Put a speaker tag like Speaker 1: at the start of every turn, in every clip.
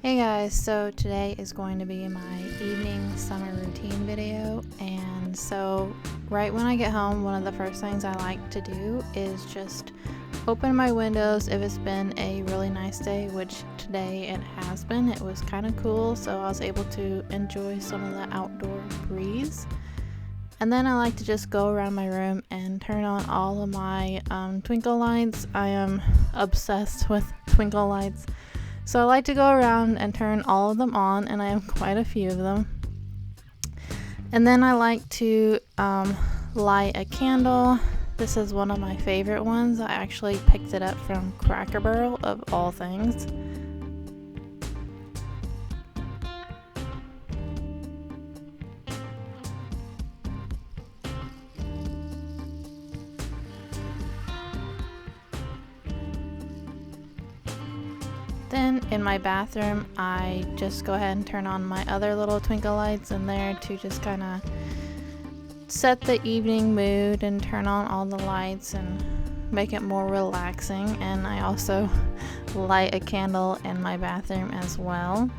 Speaker 1: Hey guys, so today is going to be my evening summer routine video, and so right when I get home, one of the first things I like to do is just open my windows if it's been a really nice day, which today it has been. It was kind of cool, so I was able to enjoy some of the outdoor breeze. And then I like to just go around my room and turn on all of my twinkle lights. I am obsessed with twinkle lights. So I like to go around and turn all of them on, and I have quite a few of them. And then I like to light a candle. This is one of my favorite ones. I actually picked it up from Cracker Barrel of all things. Then in my bathroom, I just go ahead and turn on my other little twinkle lights in there to just kind of set the evening mood and turn on all the lights and make it more relaxing. And I also light a candle in my bathroom as well.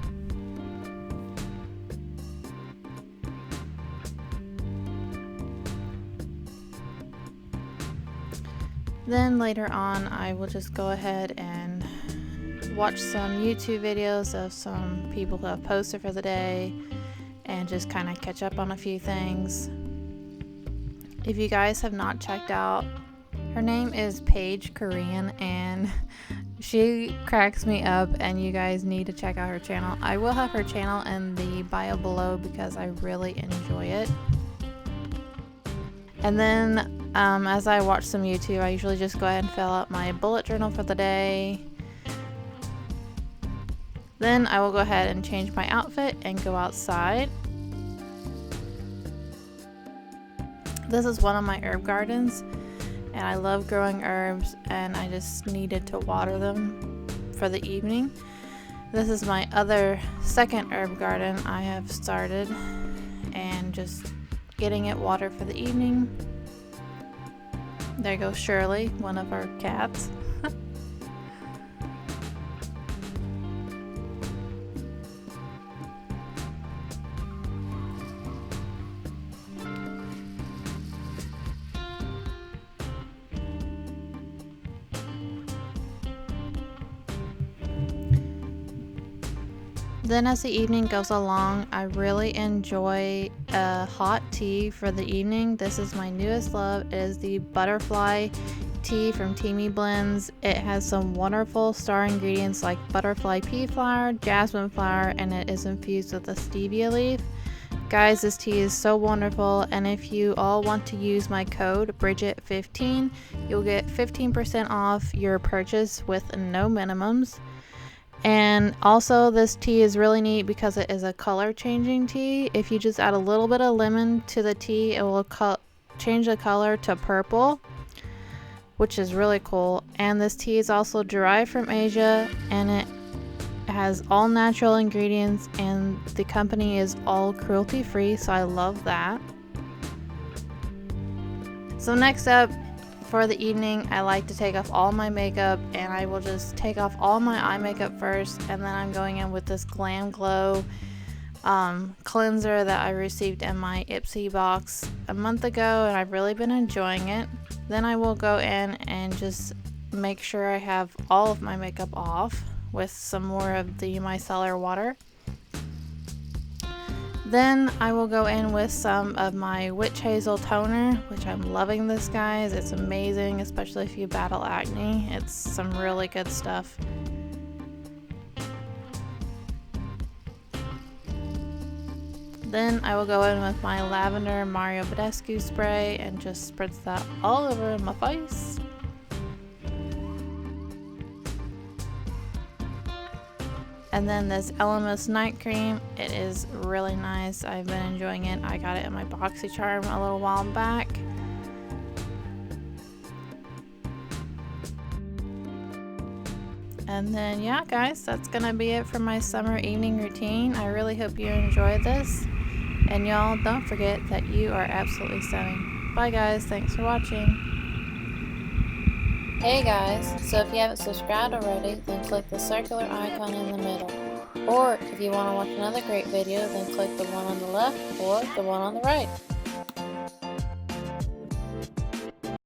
Speaker 1: Then later on, I will just go ahead and watch some YouTube videos of some people who have posted for the day and just kind of catch up on a few things. If you guys have not checked out, her name is Paige Korean, and she cracks me up, and you guys need to check out her channel. I will have her channel in the bio below because I really enjoy it. And then as I watch some YouTube, I usually just go ahead and fill out my bullet journal for the day. Then I will go ahead and change my outfit and go outside. This is one of my herb gardens, and I love growing herbs, and I just needed to water them for the evening. This is my other second herb garden I have started, and just getting it watered for the evening. There goes Shirley, one of our cats. Then as the evening goes along, I really enjoy a hot tea for the evening. This is my newest love. It is the butterfly tea from Teamy Blends. It has some wonderful star ingredients like butterfly pea flower, jasmine flower, and it is infused with a stevia leaf. Guys, this tea is so wonderful, and if you all want to use my code Bridget15, you'll get 15% off your purchase with no minimums. And also, this tea is really neat because it is a color changing tea. If you just add a little bit of lemon to the tea, it will change the color to purple, which is really cool. And this tea is also derived from Asia, and it has all natural ingredients, and the company is all cruelty free, so I love that. So next up, for the evening, I like to take off all my makeup, and I will just take off all my eye makeup first, and then I'm going in with this Glam Glow cleanser that I received in my Ipsy box a month ago, and I've really been enjoying it. Then I will go in and just make sure I have all of my makeup off with some more of the micellar water. Then I will go in with some of my Witch Hazel toner, which I'm loving this, guys. It's amazing, especially if you battle acne. It's some really good stuff. Then I will go in with my lavender Mario Badescu spray and just spritz that all over my face. And then this Elemis night cream, it is really nice. I've been enjoying it. I got it in my BoxyCharm a little while back. And then yeah, guys, that's gonna be it for my summer evening routine. I really hope you enjoyed this. And y'all, don't forget that you are absolutely stunning. Bye guys, thanks for watching. Hey guys, so if you haven't subscribed already, then click the circular icon in the middle. Or if you want to watch another great video, then click the one on the left or the one on the right.